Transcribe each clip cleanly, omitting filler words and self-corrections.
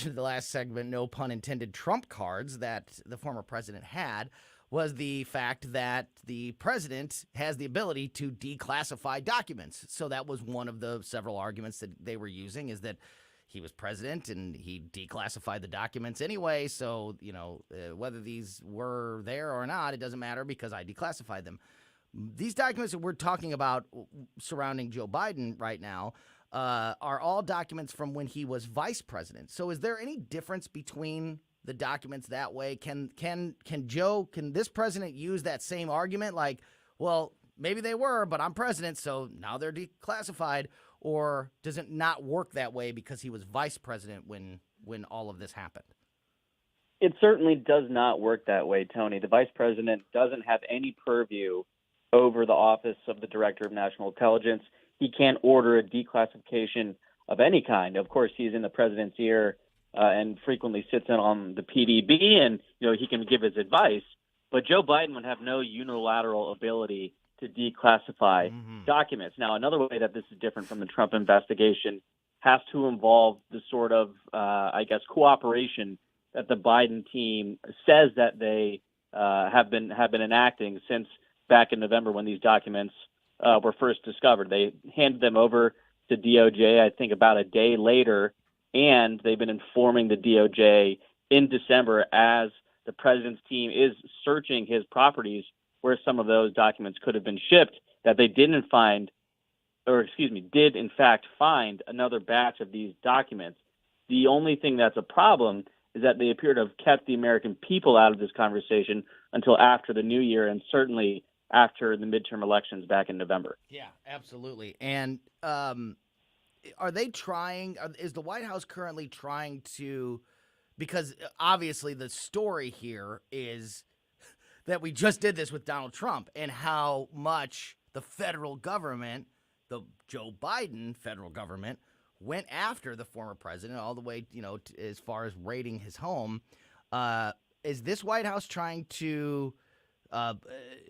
the last segment, no pun intended, trump cards that the former president had was the fact that the president has the ability to declassify documents. So that was one of the several arguments that they were using, is that he was president and he declassified the documents anyway. So, whether these were there or not, it doesn't matter because I declassified them. These documents that we're talking about surrounding Joe Biden right now are all documents from when he was vice president. So is there any difference between the documents that way? Can this president use that same argument, like, well, maybe they were, but I'm president, so now they're declassified? Or does it not work that way because he was vice president when all of this happened? It certainly does not work that way, Tony. The vice president doesn't have any purview over the office of the director of national intelligence. He can't order a declassification of any kind. Of course, he's in the president's ear and frequently sits in on the PDB, and he can give his advice. But Joe Biden would have no unilateral ability to declassify documents. Now, another way that this is different from the Trump investigation has to involve the sort of, cooperation that the Biden team says that they have been enacting since back in November when these documents were first discovered. They handed them over to DOJ, I think, about a day later, and they've been informing the DOJ in December as the president's team is searching his properties where some of those documents could have been shipped, that they did in fact find another batch of these documents. The only thing that's a problem is that they appear to have kept the American people out of this conversation until after the new year, and certainly after the midterm elections back in November. Yeah, absolutely. And are they trying, is the White House currently trying to, because obviously the story here is that we just did this with Donald Trump and how much the federal government, the Joe Biden federal government, went after the former president all the way, as far as raiding his home. Is this White House trying to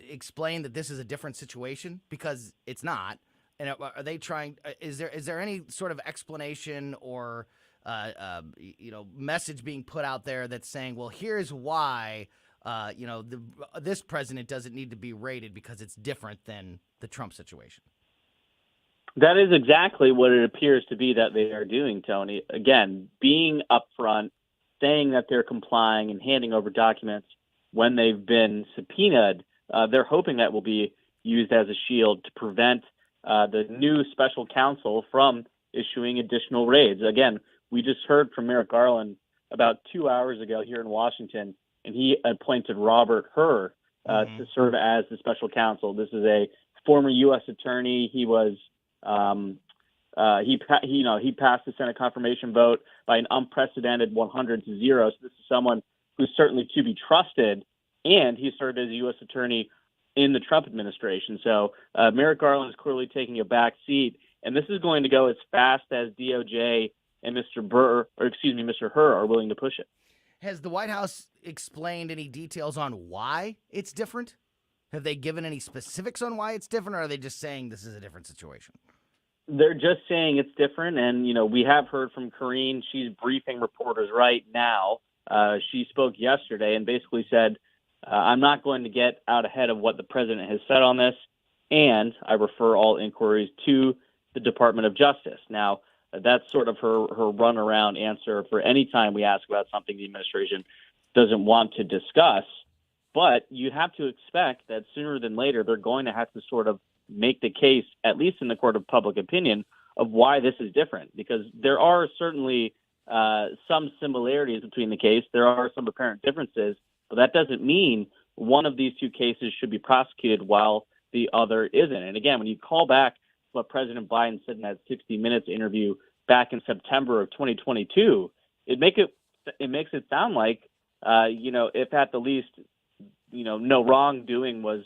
explain that this is a different situation? Because it's not. And are they trying? Is there any sort of explanation or message being put out there that's saying, well, here's why this president doesn't need to be raided because it's different than the Trump situation? That is exactly what it appears to be that they are doing, Tony. Again, being upfront, saying that they're complying and handing over documents when they've been subpoenaed. They're hoping that will be used as a shield to prevent the new special counsel from issuing additional raids. Again, we just heard from Merrick Garland about 2 hours ago here in Washington, and he appointed Robert Hur to serve as the special counsel. This is a former U.S. attorney. He was he passed the Senate confirmation vote by an unprecedented 100-0. So this is someone who's certainly to be trusted, and he served as a U.S. attorney in the Trump administration. So Merrick Garland is clearly taking a back seat, and this is going to go as fast as DOJ and Mr. Hur are willing to push it. Has the White House explained any details on why it's different? Have they given any specifics on why it's different, or are they just saying this is a different situation? They're just saying it's different, and, we have heard from Karine. She's briefing reporters right now. She spoke yesterday and basically said, I'm not going to get out ahead of what the president has said on this, and I refer all inquiries to the Department of Justice. Now, that's sort of her runaround answer for any time we ask about something the administration doesn't want to discuss. But you have to expect that sooner than later, they're going to have to sort of make the case, at least in the court of public opinion, of why this is different, because there are certainly some similarities between the case. There are some apparent differences, but that doesn't mean one of these two cases should be prosecuted while the other isn't. And again, when you call back what President Biden said in that 60 Minutes interview back in September of 2022, it makes it sound like, if at the least, no wrongdoing was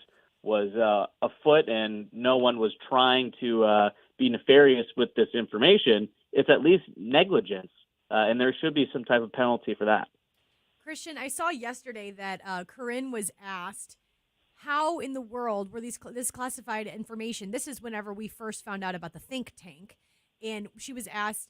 afoot and no one was trying to be nefarious with this information, it's at least negligence, and there should be some type of penalty for that. Christian, I saw yesterday that Corinne was asked, how in the world were this classified information? This is whenever we first found out about the think tank. And she was asked,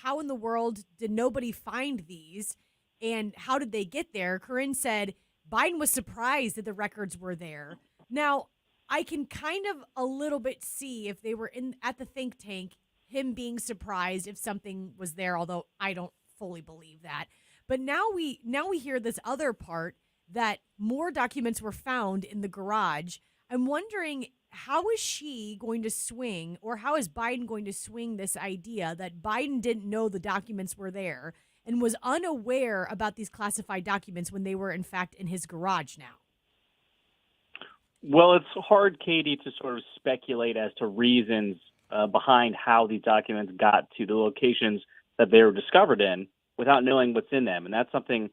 how in the world did nobody find these, and how did they get there? Corinne said Biden was surprised that the records were there. Now, I can kind of a little bit see if they were in at the think tank, him being surprised if something was there, although I don't fully believe that. But now we hear this other part that more documents were found in the garage. I'm wondering, how is she going to swing, or how is Biden going to swing this idea that Biden didn't know the documents were there and was unaware about these classified documents when they were in fact in his garage now? Well, it's hard, Katie, to sort of speculate as to reasons behind how these documents got to the locations that they were discovered in without knowing what's in them. And that's something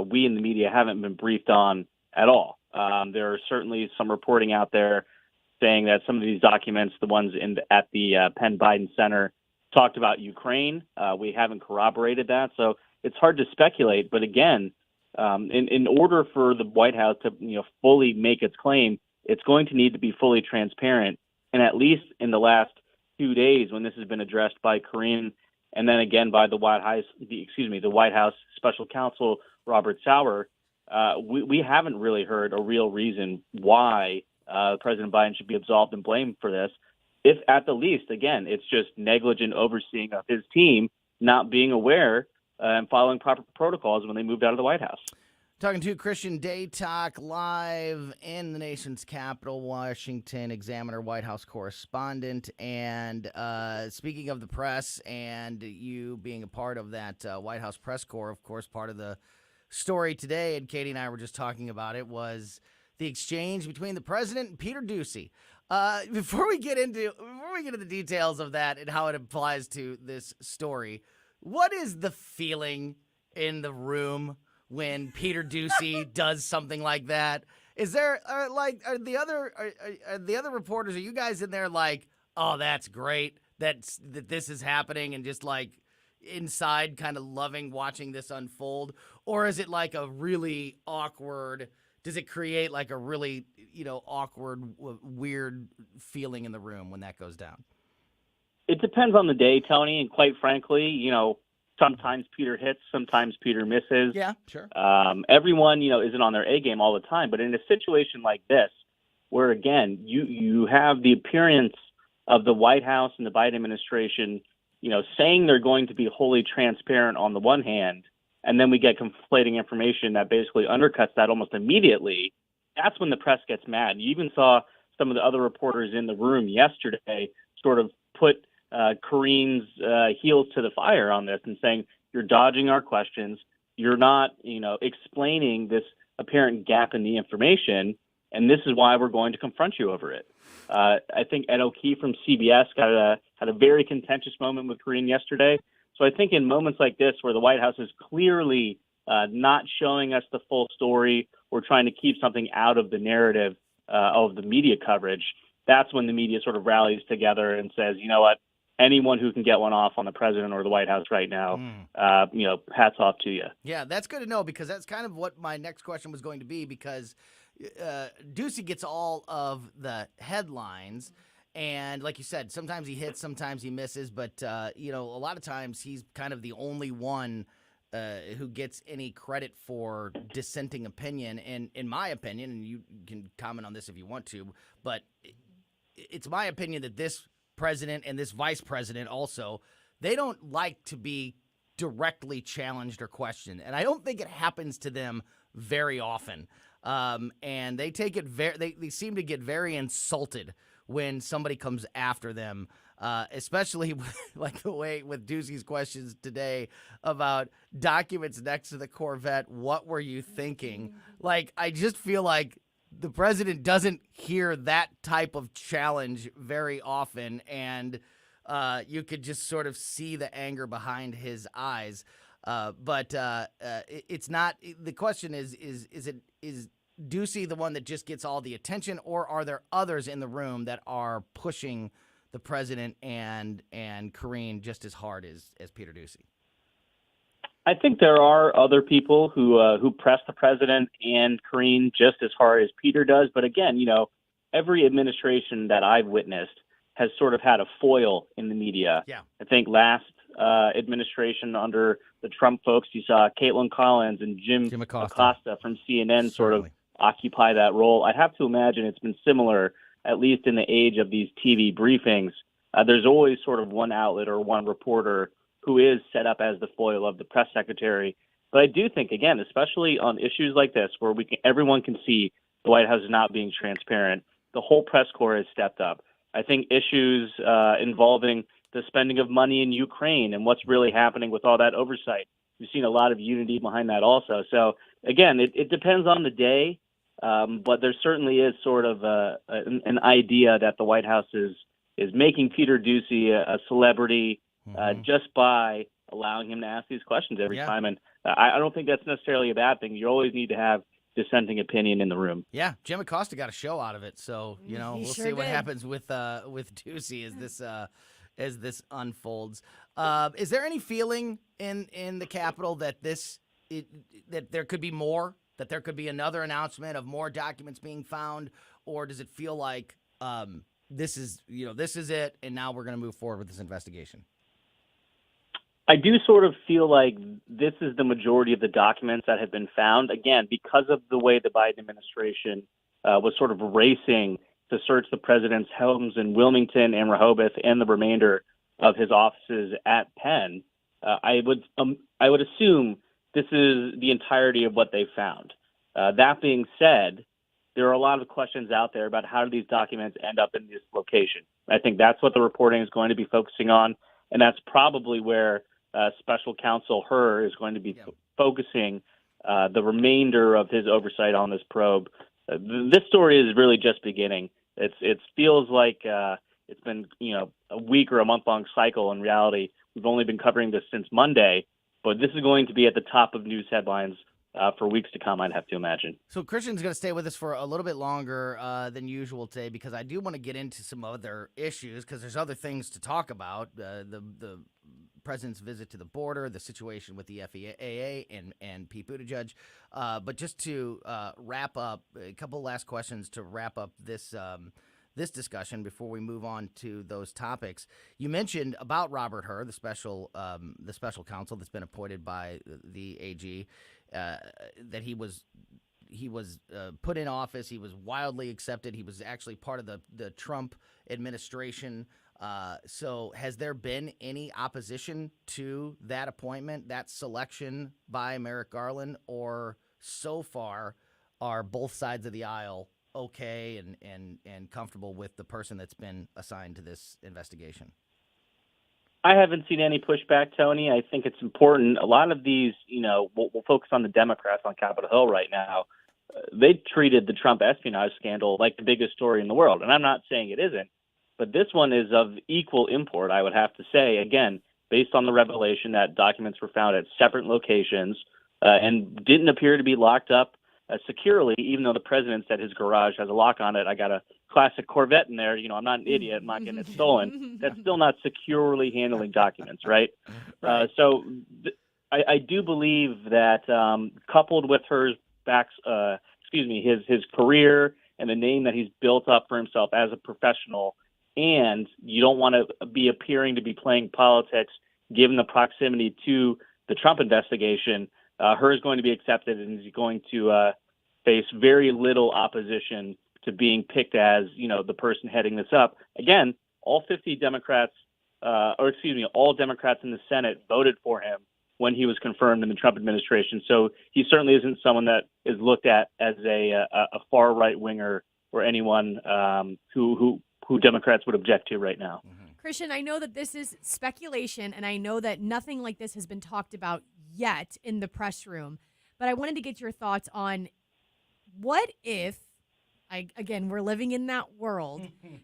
we in the media haven't been briefed on at all. There are certainly some reporting out there saying that some of these documents, the ones at the Penn Biden Center, talked about Ukraine. We haven't corroborated that. So it's hard to speculate. But again, in order for the White House to fully make its claim, it's going to need to be fully transparent. And at least in the last 2 days, when this has been addressed by Karine and then again by the White House Special Counsel Robert Sauer, we haven't really heard a real reason why President Biden should be absolved and blamed for this. If at the least, again, it's just negligent overseeing of his team not being aware and following proper protocols when they moved out of the White House. Talking to Christian Daytalk live in the nation's capital, Washington, Examiner White House correspondent. And speaking of the press and you being a part of that White House press corps, of course, part of the story today, and Katie and I were just talking about it, was the exchange between the president and Peter Doocy. Before we get into the details of that and how it applies to this story, what is the feeling in the room when Peter Doocy does something like that? Is there are the other reporters? Are you guys in there like, oh, that's great that this is happening, and just like inside kind of loving watching this unfold? Or is it like a really awkward? Does it create like a really awkward, weird feeling in the room when that goes down? It depends on the day, Tony, and quite frankly, sometimes Peter hits, sometimes Peter misses. Yeah, sure. Everyone, isn't on their A game all the time. But in a situation like this, where, again, you have the appearance of the White House and the Biden administration, saying they're going to be wholly transparent on the one hand, and then we get conflating information that basically undercuts that almost immediately, that's when the press gets mad. You even saw some of the other reporters in the room yesterday sort of put Karine's heels to the fire on this and saying, you're dodging our questions. You're not, explaining this apparent gap in the information, and this is why we're going to confront you over it. I think Ed O'Keefe from CBS had a very contentious moment with Karine yesterday. So I think in moments like this, where the White House is clearly not showing us the full story or trying to keep something out of the narrative of the media coverage, that's when the media sort of rallies together and says, you know what, anyone who can get one off on the president or the White House right now, hats off to you. Yeah, that's good to know, because that's kind of what my next question was going to be, because Doocy gets all of the headlines. And like you said, sometimes he hits, sometimes he misses. But, a lot of times he's kind of the only one who gets any credit for dissenting opinion. And in my opinion, and you can comment on this if you want to, but it's my opinion that this president and this vice president also, they don't like to be directly challenged or questioned. And I don't think it happens to them very often. And they take it they seem to get very insulted when somebody comes after them, especially like the way with Doocy's questions today about documents next to the Corvette. What were you thinking? Like, I just feel like the president doesn't hear that type of challenge very often, and you could just sort of see the anger behind his eyes. But it's not. The question is Doocy the one that just gets all the attention, or are there others in the room that are pushing the president and Karine just as hard as Peter Doocy? I think there are other people who press the president and Karine just as hard as Peter does. But again, every administration that I've witnessed has sort of had a foil in the media. Yeah. I think last administration under the Trump folks. You saw Caitlin Collins and Jim Acosta from CNN sort of occupy that role. I have to imagine it's been similar, at least in the age of these TV briefings. There's always sort of one outlet or one reporter who is set up as the foil of the press secretary. But I do think, again, especially on issues like this, where everyone can see the White House is not being transparent, the whole press corps has stepped up. I think issues involving the spending of money in Ukraine and what's really happening with all that oversight, we've seen a lot of unity behind that also. So, again, it depends on the day, but there certainly is sort of an idea that the White House is making Peter Doocy a celebrity just by allowing him to ask these questions every time. And I don't think that's necessarily a bad thing. You always need to have dissenting opinion in the room. Yeah, Jim Acosta got a show out of it, so we'll see what happens with Doocy as this unfolds. Is there any feeling in the Capitol that that there could be more, that there could be another announcement of more documents being found, or does it feel like this is it, and now we're going to move forward with this investigation? I do sort of feel like this is the majority of the documents that have been found, again, because of the way the Biden administration was sort of racing to search the president's homes in Wilmington and Rehoboth and the remainder of his offices at Penn. I would assume this is the entirety of what they found. That being said, there are a lot of questions out there about how do these documents end up in this location. I think that's what the reporting is going to be focusing on, and that's probably where Special Counsel Hur is going to be focusing the remainder of his oversight on this probe. This story is really just beginning. It feels like it's been a week or a month-long cycle. In reality, we've only been covering this since Monday, but this is going to be at the top of news headlines for weeks to come, I'd have to imagine. So Christian's going to stay with us for a little bit longer than usual today, because I do want to get into some other issues, because there's other things to talk about. The president's visit to the border, the situation with the FAA and Pete Buttigieg. But just to wrap up, a couple of last questions to wrap up this discussion before we move on to those topics. You mentioned about Robert Hur, the special counsel that's been appointed by the AG, that he was put in office. He was wildly accepted. He was actually part of the Trump administration. So has there been any opposition to that appointment, that selection by Merrick Garland, or so far are both sides of the aisle okay and comfortable with the person that's been assigned to this investigation? I haven't seen any pushback, Tony. I think it's important. A lot of these, we'll focus on the Democrats on Capitol Hill right now. They treated the Trump espionage scandal like the biggest story in the world. And I'm not saying it isn't, but this one is of equal import, I would have to say, again, based on the revelation that documents were found at separate locations and didn't appear to be locked up securely, even though the president said his garage has a lock on it. I got a classic Corvette in there. I'm not an idiot. I'm not getting it stolen. That's still not securely handling documents, right? So I do believe that coupled with his career and the name that he's built up for himself as a professional, and you don't want to be appearing to be playing politics given the proximity to the Trump investigation, Hur is going to be accepted and is going to face very little opposition to being picked as, the person heading this up. Again, all Democrats in the Senate voted for him when he was confirmed in the Trump administration. So he certainly isn't someone that is looked at as a far right winger or anyone who Democrats would object to right now. Christian, I know that this is speculation, and I know that nothing like this has been talked about yet in the press room, but I wanted to get your thoughts on what if, again, we're living in that world,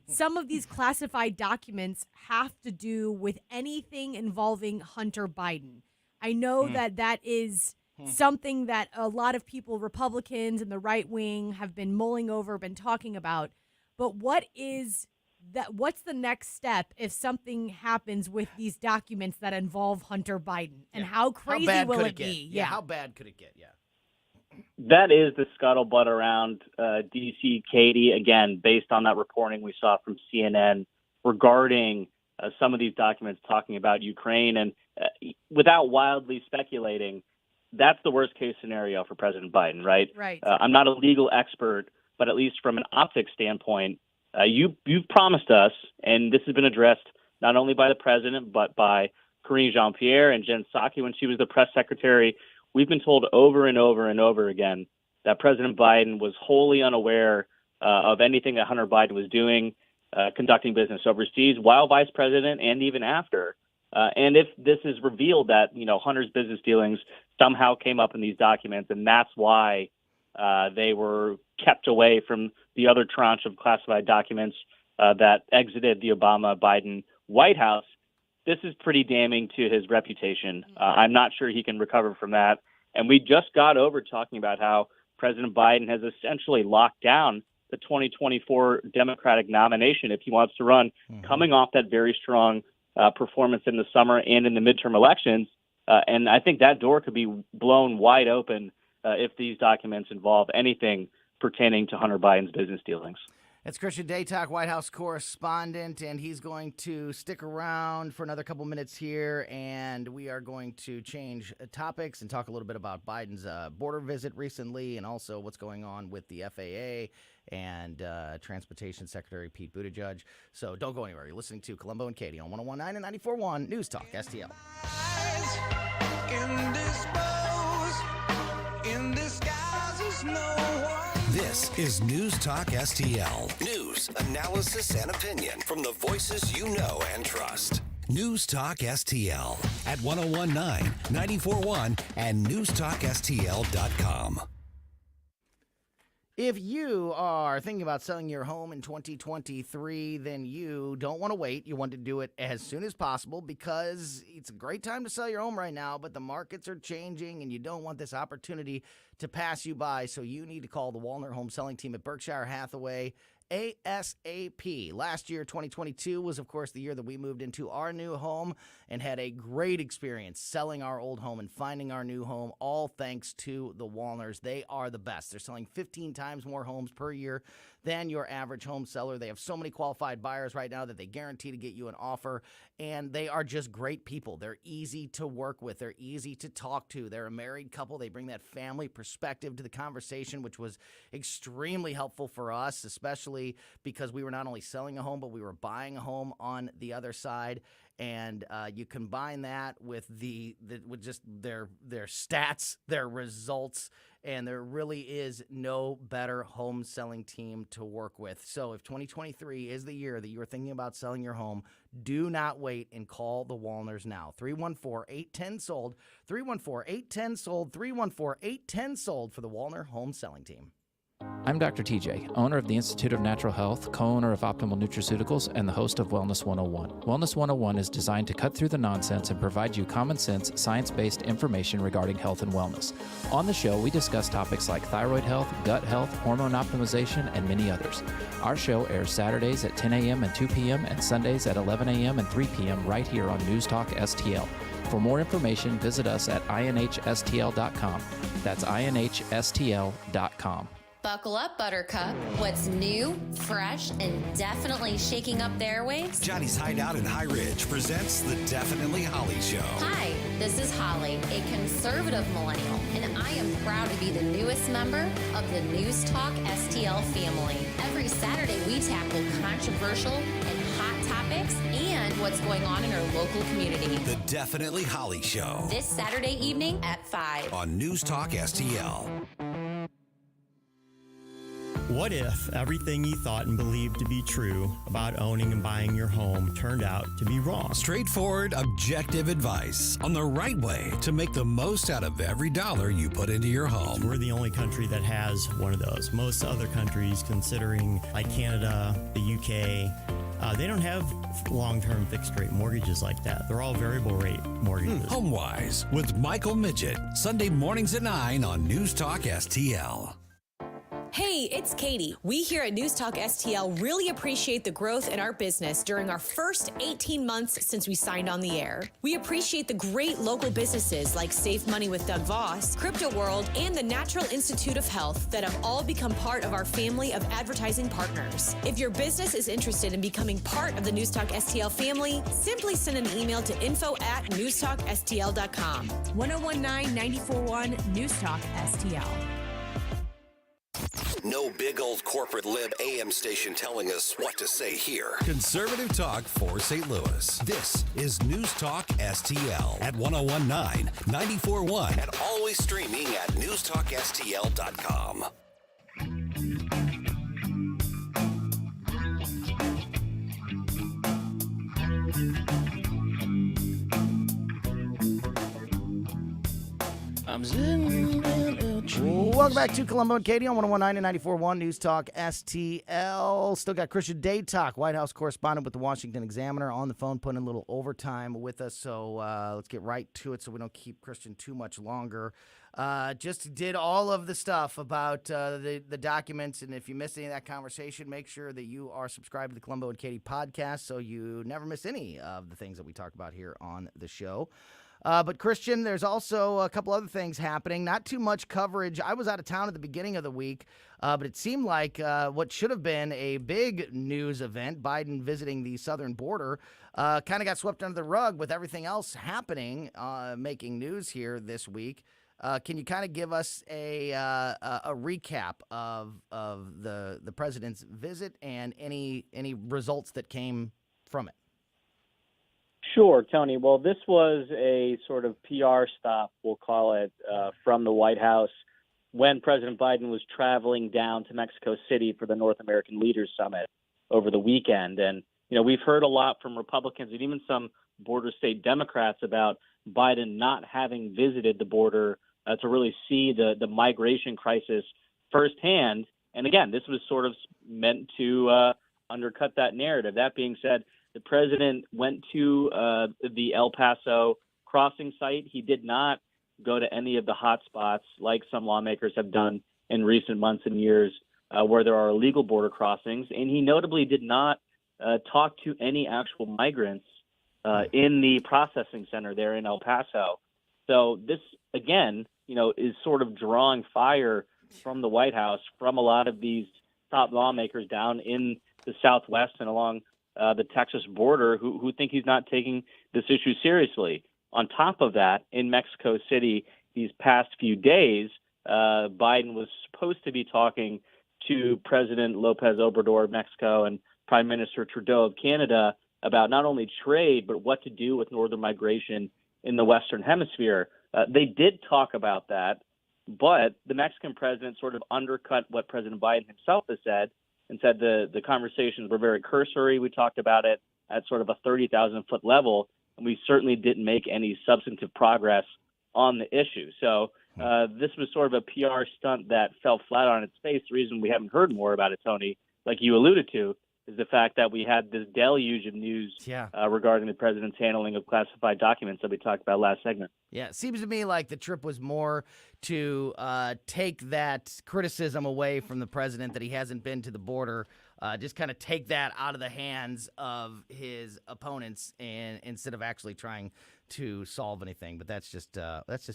some of these classified documents have to do with anything involving Hunter Biden. I know that is something that a lot of people, Republicans and the right wing, have been mulling over, been talking about, but what's the next step if something happens with these documents that involve Hunter Biden? And how crazy will it be? Yeah, how bad could it get? Yeah. That is the scuttlebutt around DC Katie, again, based on that reporting we saw from CNN regarding some of these documents talking about Ukraine. And without wildly speculating, that's the worst case scenario for President Biden, right? Right. I'm not a legal expert, but at least from an optics standpoint, you've promised us, and this has been addressed not only by the president, but by Karine Jean-Pierre and Jen Psaki when she was the press secretary. We've been told over and over and over again that President Biden was wholly unaware of anything that Hunter Biden was doing, conducting business overseas while vice president and even after. And if this is revealed that, Hunter's business dealings somehow came up in these documents, and that's why they were kept away from the other tranche of classified documents that exited the Obama-Biden White House, this is pretty damning to his reputation. I'm not sure he can recover from that. And we just got over talking about how President Biden has essentially locked down the 2024 Democratic nomination if he wants to run, coming off that very strong performance in the summer and in the midterm elections. And I think that door could be blown wide open if these documents involve anything pertaining to Hunter Biden's business dealings. It's Christian Daytalk, White House correspondent, and he's going to stick around for another couple minutes here, and we are going to change topics and talk a little bit about Biden's border visit recently and also what's going on with the FAA and Transportation Secretary Pete Buttigieg. So don't go anywhere. You're listening to Colombo and Katie on 101.9 and 94.1 News Talk STL. This is News Talk STL. News, analysis, and opinion from the voices you know and trust. News Talk STL at 101.9, 94.1, and newstalkstl.com. If you are thinking about selling your home in 2023, then you don't want to wait. You want to do it as soon as possible because it's a great time to sell your home right now, but the markets are changing and you don't want this opportunity to pass you by. So you need to call the Walner Home Selling Team at Berkshire Hathaway ASAP. Last year, 2022, was, of course, the year that we moved into our new home and had a great experience selling our old home and finding our new home, all thanks to the Walners. They are the best. They're selling 15 times more homes per year than your average home seller. They have so many qualified buyers right now that they guarantee to get you an offer, and they are just great people. They're easy to work with. They're easy to talk to. They're a married couple. They bring that family perspective to the conversation, which was extremely helpful for us, especially because we were not only selling a home, but we were buying a home on the other side. And you combine that with with just their stats, their results, and there really is no better home selling team to work with. So if 2023 is the year that you're thinking about selling your home, do not wait and call the Walners now. 314-810-SOLD, 314-810-SOLD, 314-810-SOLD for the Walner Home Selling Team. I'm Dr. TJ, owner of the Institute of Natural Health, co-owner of Optimal Nutraceuticals, and the host of Wellness 101. Wellness 101 is designed to cut through the nonsense and provide you common sense, science-based information regarding health and wellness. On the show, we discuss topics like thyroid health, gut health, hormone optimization, and many others. Our show airs Saturdays at 10 a.m. and 2 p.m. and Sundays at 11 a.m. and 3 p.m. right here on News Talk STL. For more information, visit us at inhstl.com. That's inhstl.com. Buckle up, Buttercup. What's new, fresh, and definitely shaking up the airwaves? Johnny's Hideout in High Ridge presents the Definitely Holly Show. Hi, this is Holly, a conservative millennial, and I am proud to be the newest member of the News Talk STL family. Every Saturday, we tackle controversial and hot topics and what's going on in our local community. The Definitely Holly Show. This Saturday evening at 5 on News Talk STL. What if everything you thought and believed to be true about owning and buying your home turned out to be wrong? Straightforward, objective advice on the right way to make the most out of every dollar you put into your home. We're the only country that has one of those. Most other countries, considering like Canada, the UK, they don't have long-term fixed-rate mortgages like that. They're all variable-rate mortgages. HomeWise with Michael Midget, Sunday mornings at 9 on News Talk STL. Hey, it's Katie. We here at News Talk STL really appreciate the growth in our business during our first 18 months since we signed on the air. We appreciate the great local businesses like Save Money with Doug Voss, Crypto World, and the Natural Institute of Health that have all become part of our family of advertising partners. If your business is interested in becoming part of the News Talk STL family, simply send an email to info@newstalkstl.com. 1019-941 News Talk STL. No big old corporate lib AM station telling us what to say here. Conservative talk for St. Louis. This is News Talk STL at 1019, 94.1, and always streaming at newstalkstl.com. Welcome back to Colombo and Katie on 1019 and 94.1 News Talk STL. Still got Christian Daytalk, White House correspondent with the Washington Examiner, on the phone, putting in a little overtime with us. So let's get right to it so we don't keep Christian too much longer. Just did all of the stuff about the documents, and if you missed any of that conversation, make sure that you are subscribed to the Colombo and Katie podcast so you never miss any of the things that we talk about here on the show. But Christian, there's also a couple other things happening. Not too much coverage. I was out of town at the beginning of the week, but it seemed like what should have been a big news event, Biden visiting the southern border, kind of got swept under the rug with everything else happening, making news here this week. Can you kind of give us a recap of the president's visit and any results that came from it? Sure, Tony. Well, this was a sort of PR stop, we'll call it, from the White House when President Biden was traveling down to Mexico City for the North American Leaders Summit over the weekend. And, we've heard a lot from Republicans and even some border state Democrats about Biden not having visited the border to really see the migration crisis firsthand. And again, this was sort of meant to undercut that narrative. That being said, the president went to the El Paso crossing site. He did not go to any of the hot spots like some lawmakers have done in recent months and years where there are illegal border crossings. And he notably did not talk to any actual migrants in the processing center there in El Paso. So this, again, is sort of drawing fire from the White House, from a lot of these top lawmakers down in the Southwest and along the Texas border who think he's not taking this issue seriously. On top of that, in Mexico City these past few days, Biden was supposed to be talking to President Lopez Obrador of Mexico and Prime Minister Trudeau of Canada about not only trade, but what to do with northern migration in the Western Hemisphere. They did talk about that, but the Mexican president sort of undercut what President Biden himself has said and said the conversations were very cursory. We talked about it at sort of a 30,000-foot level, and we certainly didn't make any substantive progress on the issue. So this was sort of a PR stunt that fell flat on its face. The reason we haven't heard more about it, Tony, like you alluded to, is the fact that we had this deluge of news regarding the president's handling of classified documents that we talked about last segment. Yeah, it seems to me like the trip was more to take that criticism away from the president that he hasn't been to the border, just kind of take that out of the hands of his opponents, and instead of actually trying to solve anything. But that's just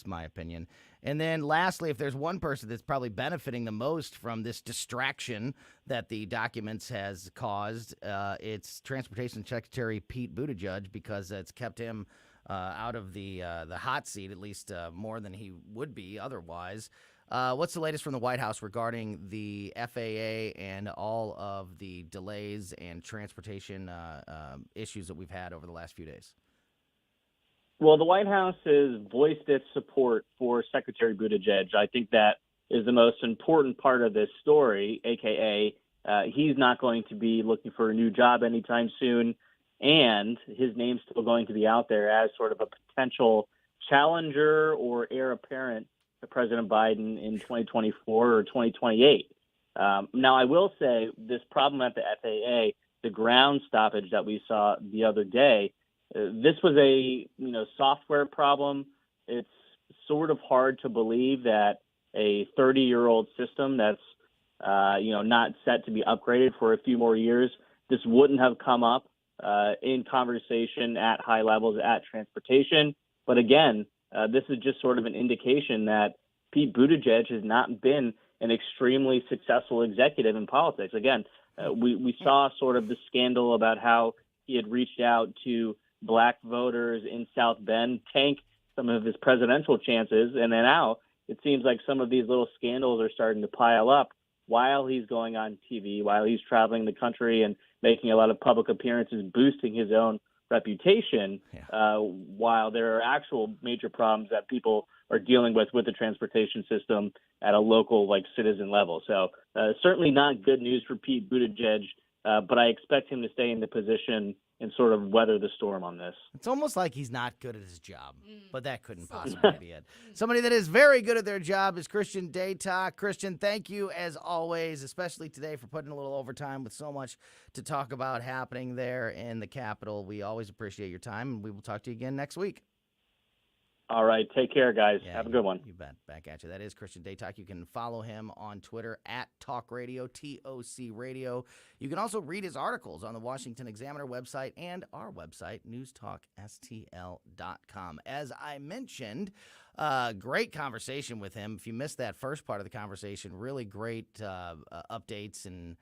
my opinion. And then lastly, if there's one person that's probably benefiting the most from this distraction that the documents has caused, it's Transportation Secretary Pete Buttigieg, because it's kept him out of the hot seat, at least more than he would be otherwise. What's the latest from the White House regarding the FAA and all of the delays and transportation issues that we've had over the last few days? Well, the White House has voiced its support for Secretary Buttigieg. I think that is the most important part of this story, a.k.a. He's not going to be looking for a new job anytime soon, and his name's still going to be out there as sort of a potential challenger or heir apparent to President Biden in 2024 or 2028. Now, I will say this problem at the FAA, the ground stoppage that we saw the other day, this was a software problem. It's sort of hard to believe that a 30-year-old system that's not set to be upgraded for a few more years, this wouldn't have come up in conversation at high levels at transportation. But again, this is just sort of an indication that Pete Buttigieg has not been an extremely successful executive in politics. Again, we saw sort of the scandal about how he had reached out to black voters in South Bend, tank some of his presidential chances, and then now it seems like some of these little scandals are starting to pile up while he's going on TV, while he's traveling the country and making a lot of public appearances, boosting his own reputation, while there are actual major problems that people are dealing with the transportation system at a local, citizen level. So certainly not good news for Pete Buttigieg, but I expect him to stay in the position and sort of weather the storm on this. It's almost like he's not good at his job, but that couldn't possibly be it. Somebody that is very good at their job is Christian Daytalk. Christian, thank you as always, especially today for putting a little overtime with so much to talk about happening there in the Capitol. We always appreciate your time, and we will talk to you again next week. All right. Take care, guys. Have a good one. You bet. Back at you. That is Christian Daytalk. You can follow him on Twitter at Talk Radio, TOC Radio. You can also read his articles on the Washington Examiner website and our website, newstalkstl.com. As I mentioned, great conversation with him. If you missed that first part of the conversation, really great updates and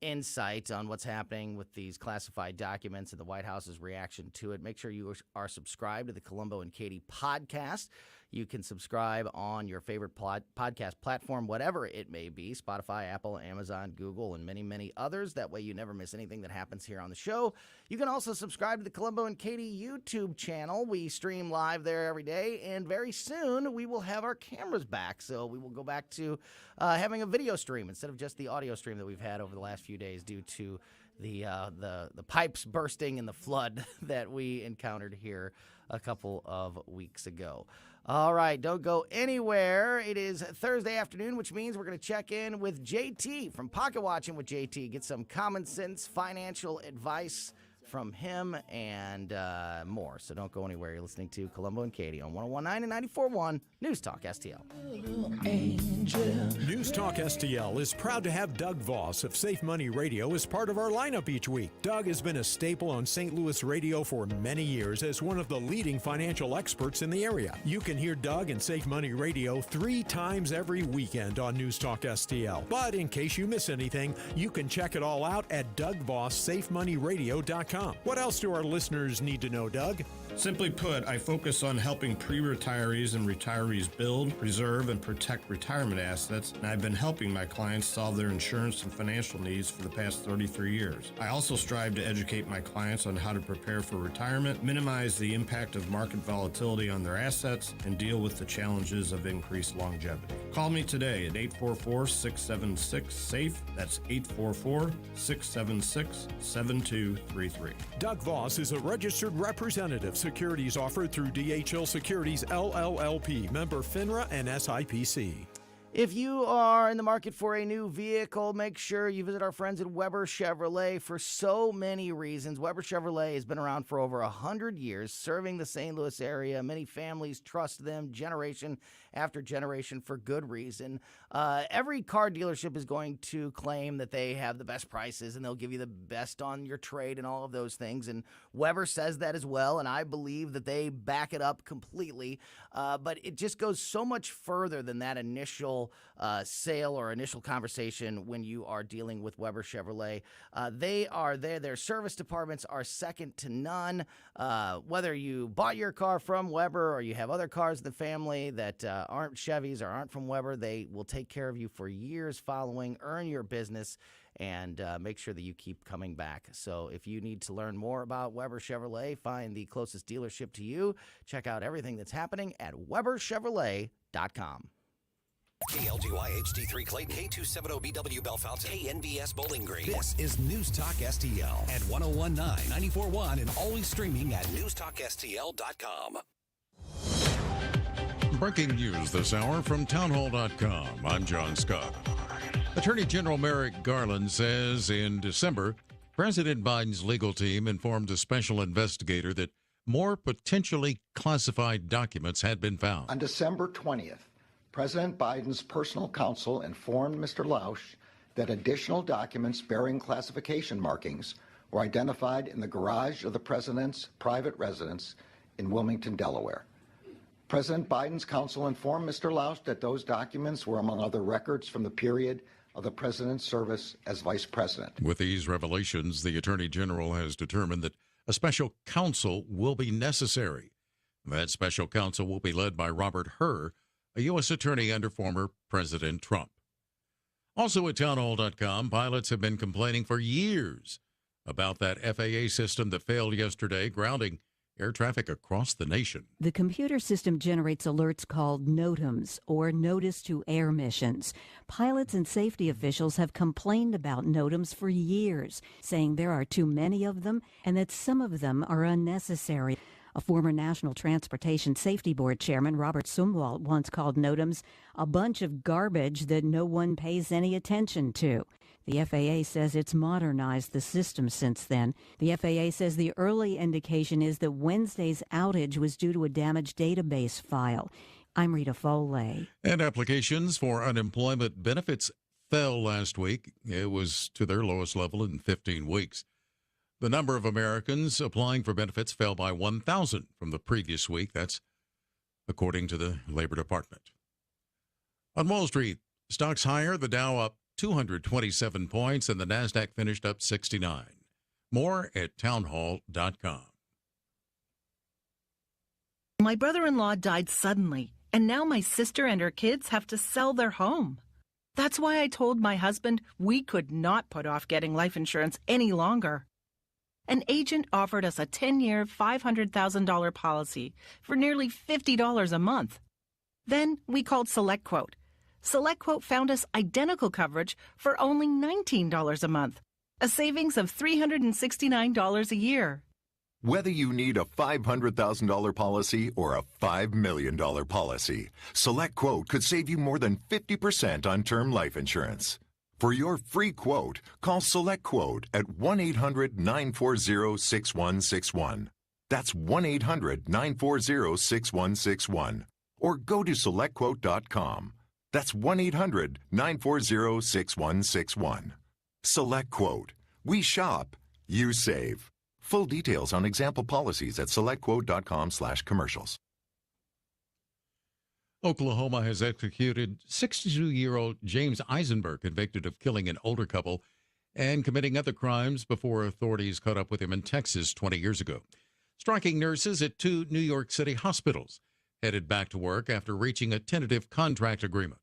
insight on what's happening with these classified documents and the White House's reaction to it. Make sure you are subscribed to the Colombo and Katie podcast. You can subscribe on your favorite podcast platform, whatever it may be, Spotify, Apple, Amazon, Google, and many, many others. That way you never miss anything that happens here on the show. You can also subscribe to the Colombo and Katie YouTube channel. We stream live there every day, and very soon we will have our cameras back. So we will go back to having a video stream instead of just the audio stream that we've had over the last few days due to the pipes bursting and the flood that we encountered here a couple of weeks ago. All right, don't go anywhere. It is Thursday afternoon, which means we're going to check in with JT from Pocket Watching with JT, get some common sense financial advice from him and more. So don't go anywhere. You're listening to Colombo and Katie on 101.9 and 94.1 News Talk STL. News Talk STL is proud to have Doug Voss of Safe Money Radio as part of our lineup each week. Doug has been a staple on St. Louis radio for many years as one of the leading financial experts in the area. You can hear Doug and Safe Money Radio 3 times every weekend on News Talk STL. But in case you miss anything, you can check it all out at DougVossSafeMoneyRadio.com. What else do our listeners need to know, Doug? Simply put, I focus on helping pre-retirees and retirees build, preserve, and protect retirement assets, and I've been helping my clients solve their insurance and financial needs for the past 33 years. I also strive to educate my clients on how to prepare for retirement, minimize the impact of market volatility on their assets, and deal with the challenges of increased longevity. Call me today at 844-676-SAFE. That's 844-676-7233. Doug Voss is a registered representative. Securities offered through DHL Securities LLLP, member FINRA and SIPC. If you are in the market for a new vehicle, make sure you visit our friends at Weber Chevrolet for so many reasons. Weber Chevrolet has been around for over 100 years, serving the St. Louis area. Many families trust them generation after generation for good reason. Every car dealership is going to claim that they have the best prices and they'll give you the best on your trade and all of those things. And Weber says that as well, and I believe that they back it up completely. But it just goes so much further than that initial sale or initial conversation when you are dealing with Weber Chevrolet. They are there. Their service departments are second to none. Whether you bought your car from Weber or you have other cars in the family that aren't Chevys or aren't from Weber, they will take care of you for years following, earn your business, and make sure that you keep coming back. So if you need to learn more about Weber Chevrolet, find the closest dealership to you. Check out everything that's happening at WeberChevrolet.com. KLGY HD3 Clayton, K270BW Bellefonte, KNBS Bowling Green. This is News Talk STL at 101.9, 94.1, and always streaming at newstalkstl.com. Breaking news this hour from townhall.com. I'm John Scott. Attorney General Merrick Garland says in December, President Biden's legal team informed a special investigator that more potentially classified documents had been found. On December 20th, President Biden's personal counsel informed Mr. Lausch that additional documents bearing classification markings were identified in the garage of the president's private residence in Wilmington, Delaware. President Biden's counsel informed Mr. Lausch that those documents were among other records from the period of the president's service as vice president. With these revelations, the Attorney General has determined that a special counsel will be necessary. That special counsel will be led by Robert Hur, a U.S. attorney under former President Trump. Also at townhall.com, pilots have been complaining for years about that FAA system that failed yesterday, grounding air traffic across the nation. The computer system generates alerts called NOTAMs, or Notice to Air Missions. Pilots and safety officials have complained about NOTAMs for years, saying there are too many of them and that some of them are unnecessary. A former National Transportation Safety Board chairman, Robert Sumwalt, once called NOTAMs a bunch of garbage that no one pays any attention to. The FAA says it's modernized the system since then. The FAA says the early indication is that Wednesday's outage was due to a damaged database file. I'm Rita Foley. And applications for unemployment benefits fell last week. It was to their lowest level in 15 weeks. The number of Americans applying for benefits fell by 1,000 from the previous week. That's according to the Labor Department. On Wall Street, stocks higher, the Dow up 227 points, and the NASDAQ finished up 69. More at townhall.com. My brother-in-law died suddenly, and now my sister and her kids have to sell their home. That's why I told my husband we could not put off getting life insurance any longer. An agent offered us a 10-year, $500,000 policy for nearly $50 a month. Then we called SelectQuote. SelectQuote found us identical coverage for only $19 a month, a savings of $369 a year. Whether you need a $500,000 policy or a $5 million policy, SelectQuote could save you more than 50% on term life insurance. For your free quote, call SelectQuote at 1-800-940-6161. That's 1-800-940-6161. Or go to SelectQuote.com. That's 1-800-940-6161. SelectQuote. We shop, you save. Full details on example policies at SelectQuote.com/commercials. Oklahoma has executed 62-year-old James Eisenberg, convicted of killing an older couple and committing other crimes before authorities caught up with him in Texas 20 years ago. Striking nurses at 2 New York City hospitals headed back to work after reaching a tentative contract agreement.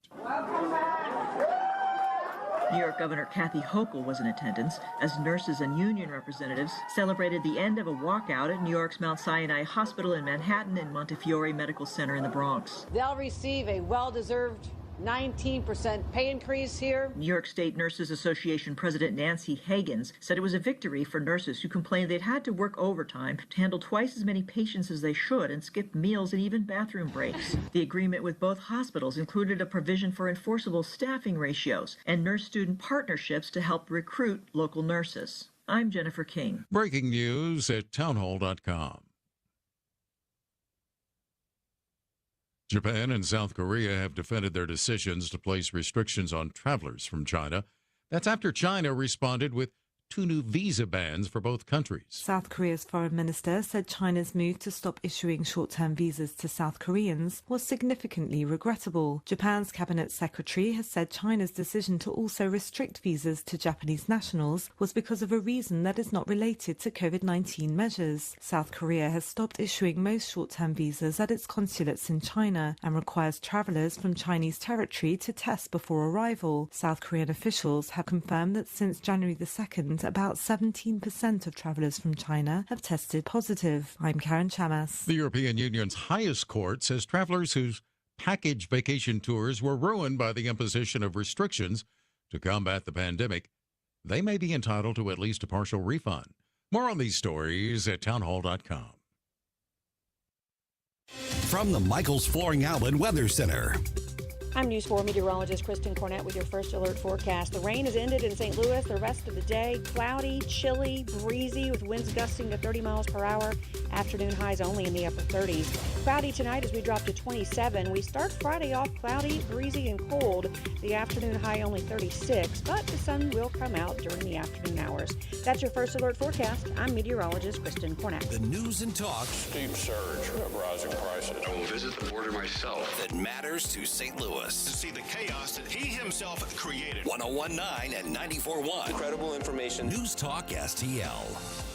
New York Governor Kathy Hochul was in attendance as nurses and union representatives celebrated the end of a walkout at New York's Mount Sinai Hospital in Manhattan and Montefiore Medical Center in the Bronx. They'll receive a well-deserved 19% pay increase here. New York State Nurses Association President Nancy Hagans said it was a victory for nurses who complained they'd had to work overtime to handle twice as many patients as they should and skip meals and even bathroom breaks. The agreement with both hospitals included a provision for enforceable staffing ratios and nurse-student partnerships to help recruit local nurses. I'm Jennifer King. Breaking news at townhall.com. Japan and South Korea have defended their decisions to place restrictions on travelers from China. That's after China responded with 2 new visa bans for both countries. South Korea's foreign minister said China's move to stop issuing short-term visas to South Koreans was significantly regrettable. Japan's cabinet secretary has said China's decision to also restrict visas to Japanese nationals was because of a reason that is not related to COVID-19 measures. South Korea has stopped issuing most short-term visas at its consulates in China and requires travelers from Chinese territory to test before arrival. South Korean officials have confirmed that since January the 2nd, about 17% of travelers from China have tested positive. I'm Karen Chamas. The European Union's highest court says travelers whose package vacation tours were ruined by the imposition of restrictions to combat the pandemic, they may be entitled to at least a partial refund. More on these stories at townhall.com. From the Michaels Flooring Outlet Weather Center. I'm News 4 meteorologist Kristen Cornett with your first alert forecast. The rain has ended in St. Louis. The rest of the day, cloudy, chilly, breezy with winds gusting to 30 miles per hour. Afternoon highs only in the upper 30s. Cloudy tonight as we drop to 27. We start Friday off cloudy, breezy, and cold. The afternoon high only 36, but the sun will come out during the afternoon hours. That's your First Alert forecast. I'm meteorologist Kristen Cornett. The news and talk. Steep surge of rising prices. I will visit the border myself. That matters to St. Louis. To see the chaos that he himself created. 1019 and 94.1. Incredible information. News Talk STL.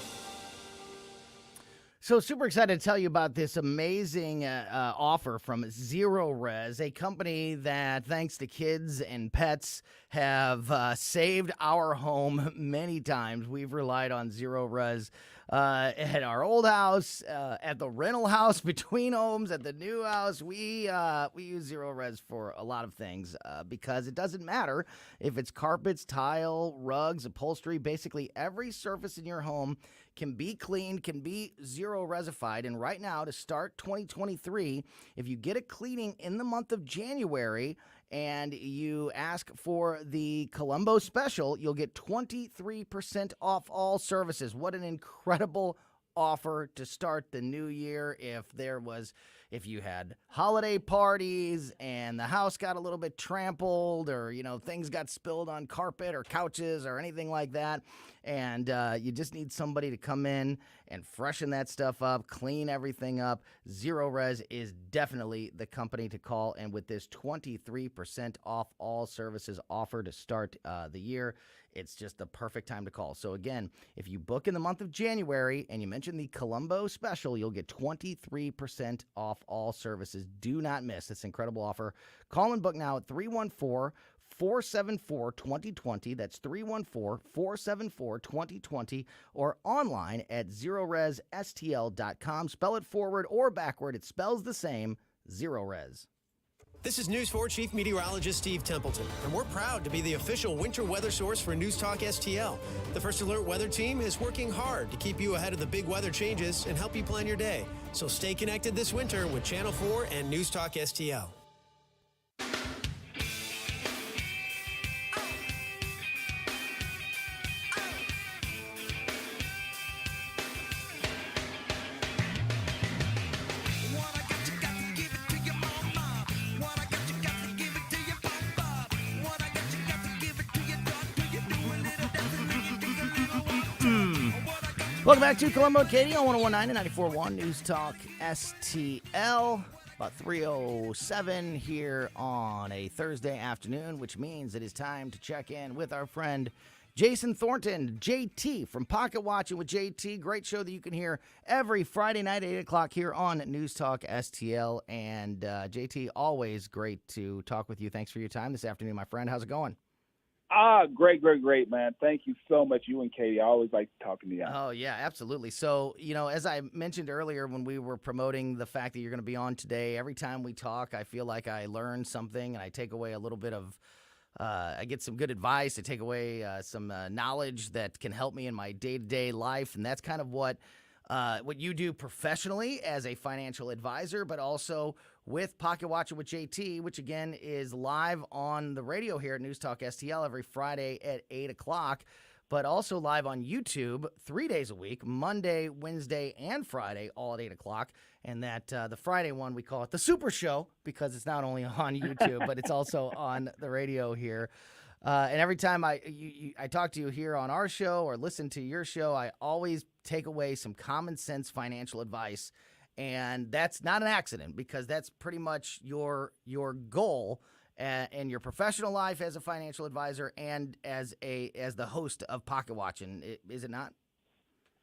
So super excited to tell you about this amazing offer from Zero Res, a company that, thanks to kids and pets, have saved our home many times. We've relied on Zero Res at our old house, at the rental house, between homes, at the new house. We use Zero Res for a lot of things because it doesn't matter if it's carpets, tile, rugs, upholstery, basically every surface in your home can be cleaned, can be Zero Resified. And right now, to start 2023, if you get a cleaning in the month of January and you ask for the Colombo special, you'll get 23% off all services. What an incredible offer to start the new year. If you had holiday parties and the house got a little bit trampled, or things got spilled on carpet or couches or anything like that, and you just need somebody to come in and freshen that stuff up, clean everything up, Zero Res is definitely the company to call. And with this 23% off all services offer to start the year, it's just the perfect time to call. So again, if you book in the month of January and you mention the Colombo special, you'll get 23% off all services. Do not miss this incredible offer. Call and book now at 314-474-2020. That's 314-474-2020, or online at ZeroResSTL.com. Spell it forward or backward. It spells the same, Zero Res. This is News 4 Chief Meteorologist Steve Templeton, and we're proud to be the official winter weather source for News Talk STL. The First Alert Weather Team is working hard to keep you ahead of the big weather changes and help you plan your day. So stay connected this winter with Channel 4 and News Talk STL. Welcome back to Colombo Katie on 1019 and 94.1 News Talk STL. About 3:07 here on a Thursday afternoon, which means it is time to check in with our friend Jason Thornton, JT from Pocket Watching with JT. Great show that you can hear every Friday night at 8 o'clock here on News Talk STL. And JT, always great to talk with you. Thanks for your time this afternoon, my friend. How's it going? Great, man. Thank you so much, you and Katie. I always like talking to you. Oh, yeah, absolutely. So, as I mentioned earlier when we were promoting the fact that you're going to be on today, every time we talk, I feel like I learn something and I take away a little bit of, I get some good advice. I take away some knowledge that can help me in my day-to-day life. And that's kind of what you do professionally as a financial advisor, but also with Pocket Watcher with JT, which again is live on the radio here at News Talk STL every Friday at 8 o'clock, but also live on YouTube 3 days a week, Monday, Wednesday, and Friday, all at 8 o'clock. And that the Friday one, we call it the Super Show because it's not only on YouTube, but it's also on the radio here. And every time I talk to you here on our show or listen to your show, I always take away some common sense financial advice. And that's not an accident because that's pretty much your goal in your professional life as a financial advisor and as the host of Pocket Watching, is it not?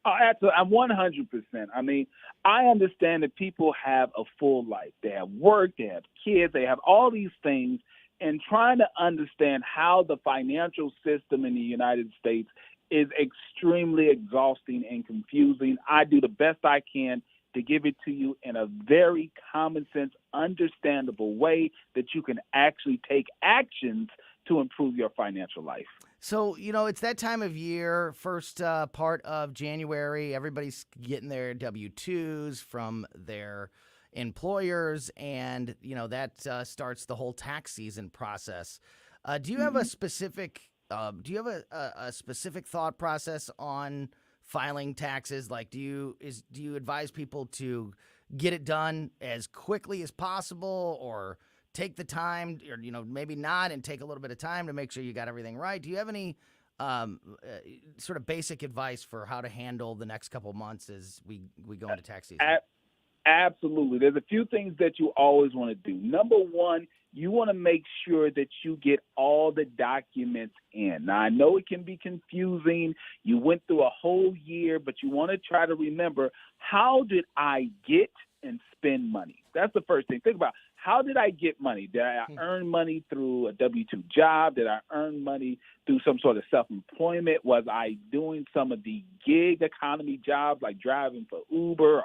Oh, absolutely. I'm 100%. I mean, I understand that people have a full life. They have work, they have kids, they have all these things. And trying to understand how the financial system in the United States is extremely exhausting and confusing. I do the best I can to give it to you in a very common sense, understandable way that you can actually take actions to improve your financial life. So, it's that time of year, first part of January, everybody's getting their W-2s from their employers, and, that starts the whole tax season process. Do you have a specific thought process on filing taxes? Like, do you advise people to get it done as quickly as possible, or take the time, or maybe not, and take a little bit of time to make sure you got everything right? Do you have any sort of basic advice for how to handle the next couple months as we go into tax season? Absolutely. There's a few things that you always want to do. Number one, you want to make sure that you get all the documents in. Now, I know it can be confusing. You went through a whole year, but you want to try to remember, how did I get and spend money? That's the first thing. Think about, how did I get money? Did I earn money through a W-2 job? Did I earn money through some sort of self-employment? Was I doing some of the gig economy jobs like driving for Uber or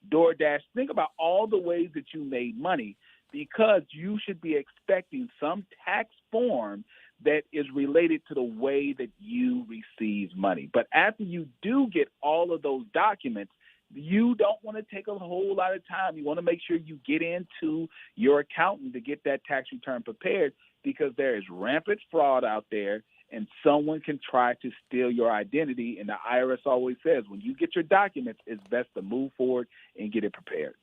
DoorDash? Think about all the ways that you made money, because you should be expecting some tax form that is related to the way that you receive money. But after you do get all of those documents, you don't want to take a whole lot of time. You want to make sure you get into your accountant to get that tax return prepared, because there is rampant fraud out there, and someone can try to steal your identity. And the IRS always says, when you get your documents, it's best to move forward and get it prepared.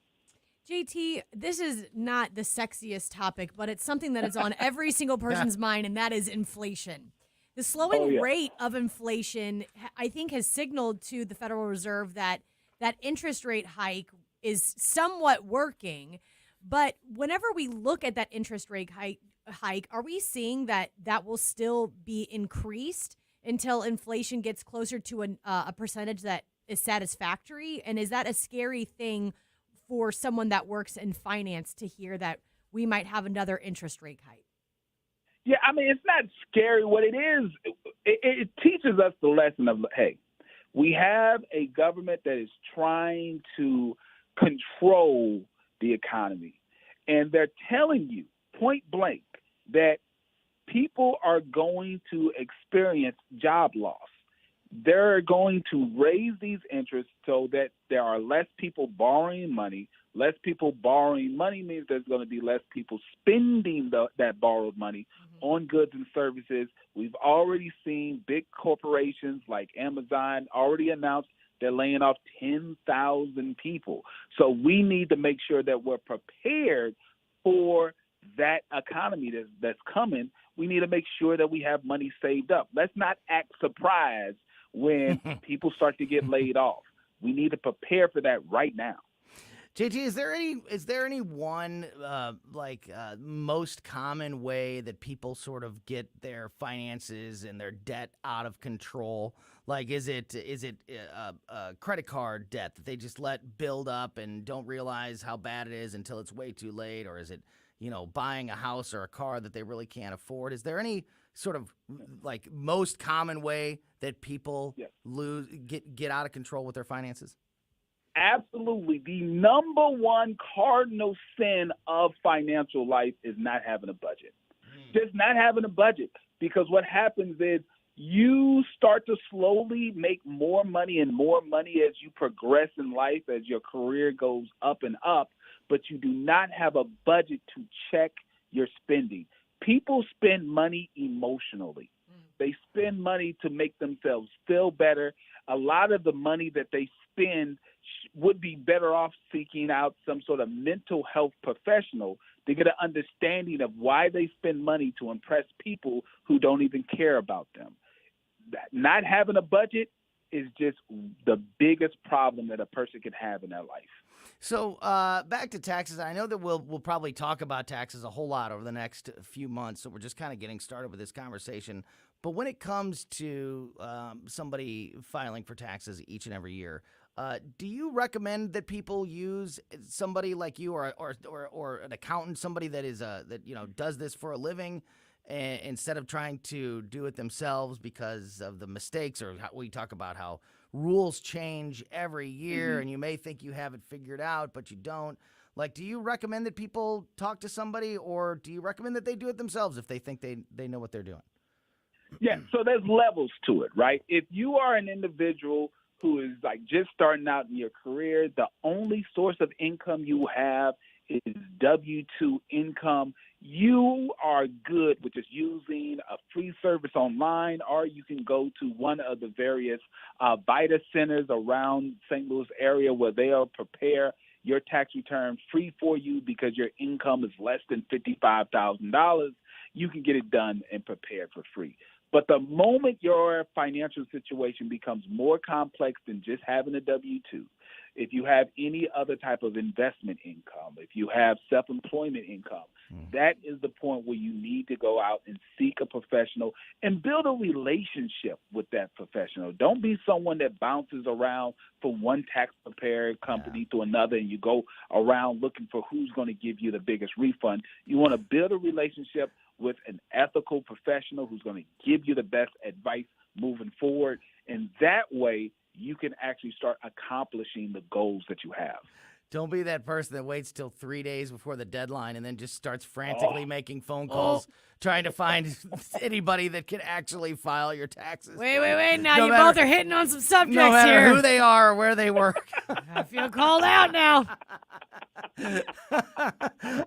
JT, this is not the sexiest topic, but it's something that is on every single person's mind, and that is inflation. The slowing rate of inflation, I think, has signaled to the Federal Reserve that interest rate hike is somewhat working. But whenever we look at that interest rate hike, are we seeing that will still be increased until inflation gets closer to a percentage that is satisfactory? And is that a scary thing for someone that works in finance to hear, that we might have another interest rate hike? Yeah, I mean, it's not scary. What it is, it teaches us the lesson of, hey, we have a government that is trying to control the economy. And they're telling you point blank that people are going to experience job loss. They're going to raise these interests so that there are less people borrowing money. Less people borrowing money means there's going to be less people spending that borrowed money on goods and services. We've already seen big corporations like Amazon already announced they're laying off 10,000 people. So we need to make sure that we're prepared for that economy that's coming. We need to make sure that we have money saved up. Let's not act surprised when people start to get laid off. We need to prepare for that right now. JT, is there any one most common way that people sort of get their finances and their debt out of control? Like, is it a credit card debt that they just let build up and don't realize how bad it is until it's way too late? Or is it, buying a house or a car that they really can't afford? Is there any sort of most common way that people get out of control with their finances? Absolutely. The number one cardinal sin of financial life is not having a budget. Just not having a budget. Because what happens is you start to slowly make more money and more money as you progress in life, as your career goes up and up, but you do not have a budget to check your spending. People spend money emotionally. They spend money to make themselves feel better. A lot of the money that they spend would be better off seeking out some sort of mental health professional to get an understanding of why they spend money to impress people who don't even care about them. Not having a budget is just the biggest problem that a person can have in their life. So back to taxes. I know that we'll probably talk about taxes a whole lot over the next few months, so we're just kind of getting started with this conversation. But when it comes to somebody filing for taxes each and every year, do you recommend that people use somebody like you or an accountant, somebody that is does this for a living, instead of trying to do it themselves because of the mistakes, or we talk about how rules change every year and you may think you have it figured out, but you don't? Like, do you recommend that people talk to somebody, or do you recommend that they do it themselves if they think they know what they're doing? Yeah, so there's levels to it, right? If you are an individual who is just starting out in your career, the only source of income you have is W-2 income, you are good with just using a free service online, or you can go to one of the various VITA centers around St. Louis area where they'll prepare your tax return free for you because your income is less than $55,000. You can get it done and prepared for free. But the moment your financial situation becomes more complex than just having a W-2, if you have any other type of investment income, if you have self-employment income, that is the point where you need to go out and seek a professional and build a relationship with that professional. Don't be someone that bounces around from one tax preparer company to another and you go around looking for who's going to give you the biggest refund. You want to build a relationship with an ethical professional who's going to give you the best advice moving forward. And that way, you can actually start accomplishing the goals that you have. Don't be that person that waits till 3 days before the deadline and then just starts frantically making phone calls trying to find anybody that can actually file your taxes. Wait. Now you both are hitting on some subjects no matter here. who they are or where they work. I feel called out now.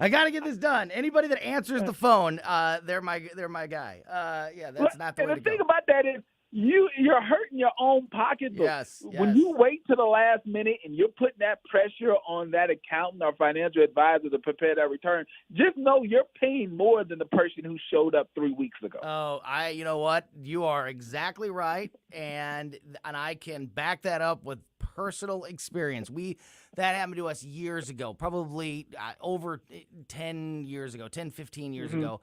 I got to get this done. Anybody that answers the phone, they're my guy. That's not the way to go. And the thing about that is, you're hurting your own pocketbook. Yes. When you wait to the last minute and you're putting that pressure on that accountant or financial advisor to prepare that return, just know you're paying more than the person who showed up 3 weeks ago. Oh, you know what? You are exactly right, and I can back that up with personal experience. That happened to us years ago, probably over 10 years ago, 10, 15 years ago.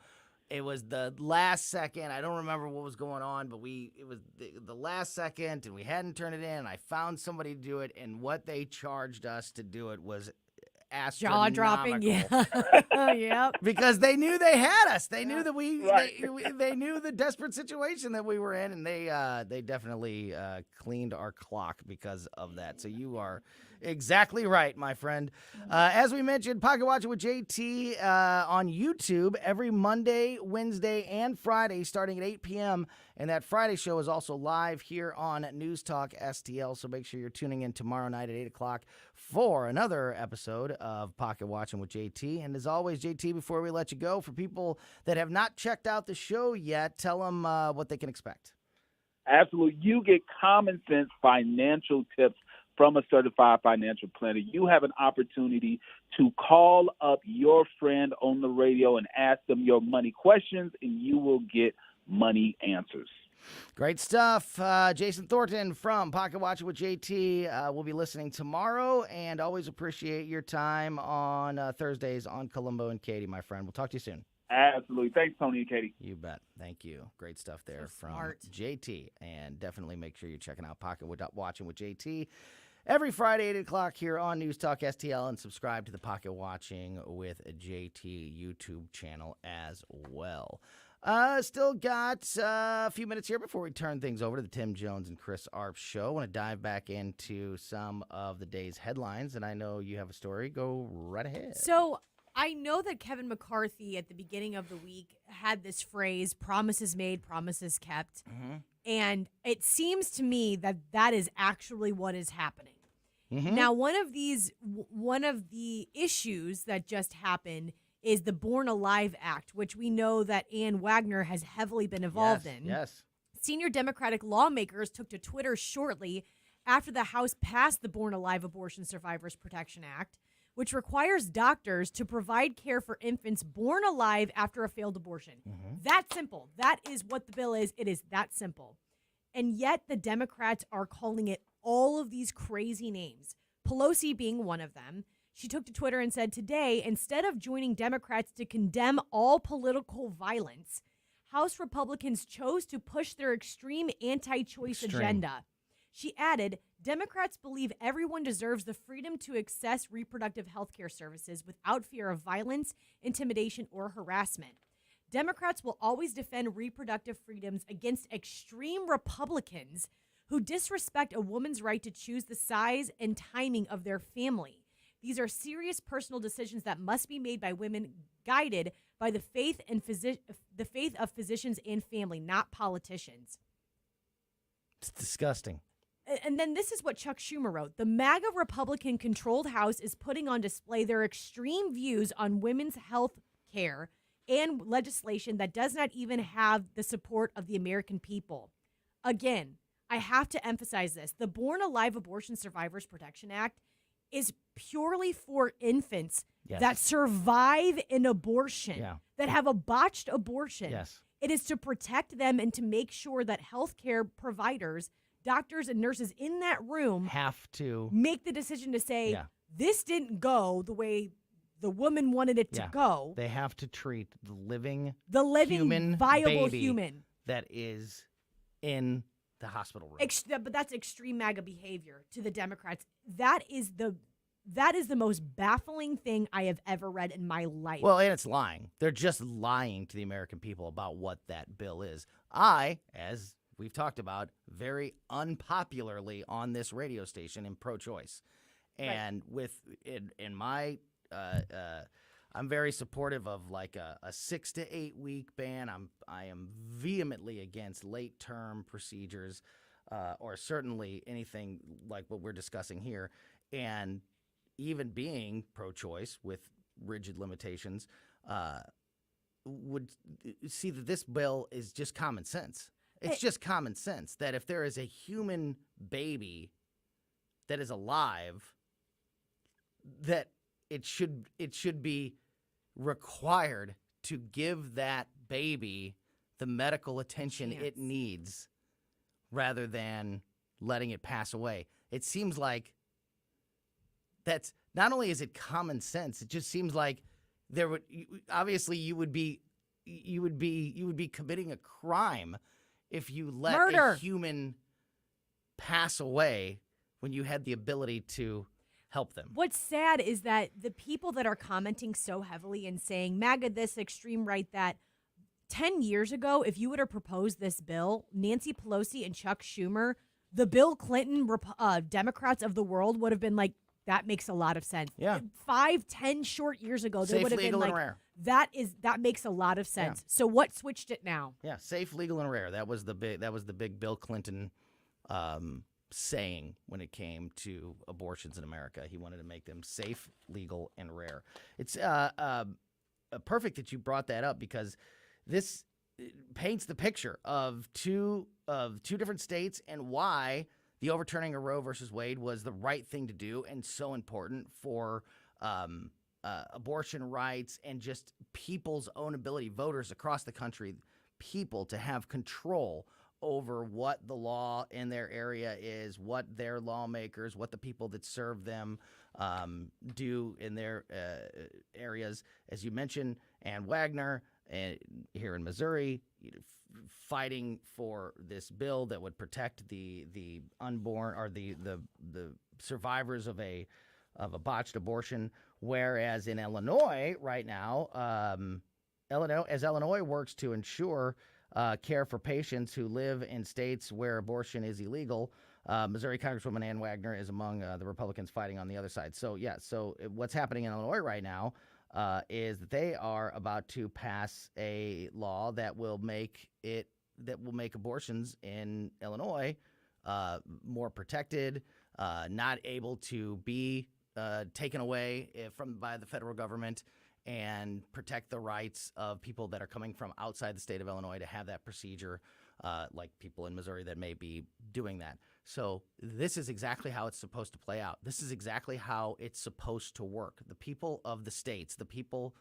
It was the last second. I don't remember what was going on, but it was the last second, and we hadn't turned it in. And I found somebody to do it, and what they charged us to do it was astronomical. Jaw-dropping, yeah. Yep. Because they knew they had us. They knew that they knew the desperate situation that we were in, and they definitely cleaned our clock because of that. So you are exactly right, my friend. As we mentioned, Pocket Watching with JT on YouTube every Monday, Wednesday, and Friday starting at 8 p.m. And that Friday show is also live here on News Talk STL. So make sure you're tuning in tomorrow night at 8 o'clock for another episode of Pocket Watching with JT. And as always, JT, before we let you go, for people that have not checked out the show yet, tell them what they can expect. Absolutely. You get common sense financial tips from a certified financial planner. You have an opportunity to call up your friend on the radio and ask them your money questions, and you will get money answers. Great stuff. Jason Thornton from Pocket Watching with JT. We'll be listening tomorrow, and always appreciate your time on Thursdays on Colombo and Katie, my friend. We'll talk to you soon. Absolutely. Thanks, Tony and Katie. You bet. Thank you. Great stuff there from smart. JT. And definitely make sure you're checking out Pocket Watching with JT every Friday, 8 o'clock here on News Talk STL, and subscribe to the Pocket Watching with JT YouTube channel as well. Still got a few minutes here before we turn things over to the Tim Jones and Chris Arp show. I want to dive back into some of the day's headlines, and I know you have a story. Go right ahead. So I know that Kevin McCarthy at the beginning of the week had this phrase, promises made, promises kept. Mm-hmm. And it seems to me that that is actually what is happening. Mm-hmm. Now, one of the issues that just happened is the Born Alive Act, which we know that Ann Wagner has heavily been involved in. Yes. Senior Democratic lawmakers took to Twitter shortly after the House passed the Born Alive Abortion Survivors Protection Act, which requires doctors to provide care for infants born alive after a failed abortion. Mm-hmm. That simple. That is what the bill is. It is that simple. And yet the Democrats are calling it all of these crazy names, Pelosi being one of them. She took to Twitter and said, today, instead of joining Democrats to condemn all political violence, House Republicans chose to push their extreme anti-choice agenda. She added, Democrats believe everyone deserves the freedom to access reproductive health care services without fear of violence, intimidation, or harassment. Democrats will always defend reproductive freedoms against extreme Republicans who disrespect a woman's right to choose the size and timing of their family. These are serious personal decisions that must be made by women, guided by the faith of physicians and family, not politicians. It's disgusting. And then this is what Chuck Schumer wrote. The MAGA Republican-controlled House is putting on display their extreme views on women's health care and legislation that does not even have the support of the American people. Again, I have to emphasize this. The Born Alive Abortion Survivors Protection Act is purely for infants that survive an abortion, that have a botched abortion. Yes. It is to protect them and to make sure that healthcare providers, doctors and nurses in that room have to make the decision to say, this didn't go the way the woman wanted it to go. They have to treat the living human, viable baby human that is in the hospital room. But that's extreme MAGA behavior to the Democrats. That is the most baffling thing I have ever read in my life. Well, and it's lying. They're just lying to the American people about what that bill is. I, as we've talked about, very unpopularly on this radio station in pro-choice. And in my I'm very supportive of like a 6 to 8 week ban. I am vehemently against late term procedures, or certainly anything like what we're discussing here. And even being pro-choice with rigid limitations, would see that this bill is just common sense. It's just common sense that if there is a human baby that is alive, that it should be required to give that baby the medical attention it needs rather than letting it pass away. It seems like that's not only is it common sense, it just seems like there would obviously you would be committing a crime if you let a human pass away when you had the ability to help them. What's sad is that the people that are commenting so heavily and saying MAGA this, extreme right that, 10 years ago, if you would have proposed this bill, Nancy Pelosi and Chuck Schumer, the Bill Clinton Democrats of the world would have been like, that makes a lot of sense. Yeah. 5-10 short years ago, they Safe, would have been legal, like, and rare. that makes a lot of sense. So what switched it now? Yeah, safe, legal, and rare. That was the big Bill Clinton saying when it came to abortions in America. He wanted to make them safe, legal, and rare. It's perfect that you brought that up because this paints the picture of two different states and why the overturning of Roe versus Wade was the right thing to do and so important for abortion rights and just people's own ability, voters across the country, people to have control over what the law in their area is, what their lawmakers, what the people that serve them do in their areas. As you mentioned, Ann Wagner here in Missouri, fighting for this bill that would protect the unborn or the survivors of a botched abortion. Whereas in Illinois right now, Illinois works to ensure care for patients who live in states where abortion is illegal. Missouri Congresswoman Ann Wagner is among the Republicans fighting on the other side. So what's happening in Illinois right now is that they are about to pass a law that will make abortions in Illinois more protected, not able to be taken away by the federal government, and protect the rights of people that are coming from outside the state of Illinois to have that procedure, like people in Missouri that may be doing that. So this is exactly how it's supposed to play out. This is exactly how it's supposed to work. The people of the states, the people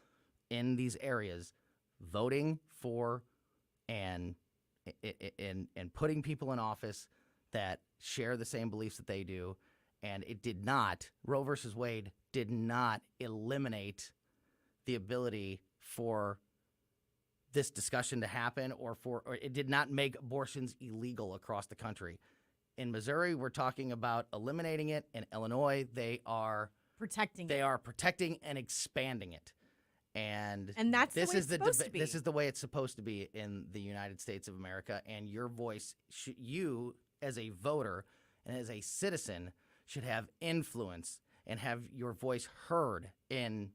in these areas voting for and putting people in office that share the same beliefs that they do. And it did not, Roe versus Wade did not eliminate the ability for this discussion to happen or it did not make abortions illegal across the country. In Missouri, we're talking about eliminating it. In Illinois, they are protecting and expanding it. And that's the way it's supposed to be. This is the way it's supposed to be in the United States of America. And your voice, you as a voter and as a citizen, should have influence and have your voice heard in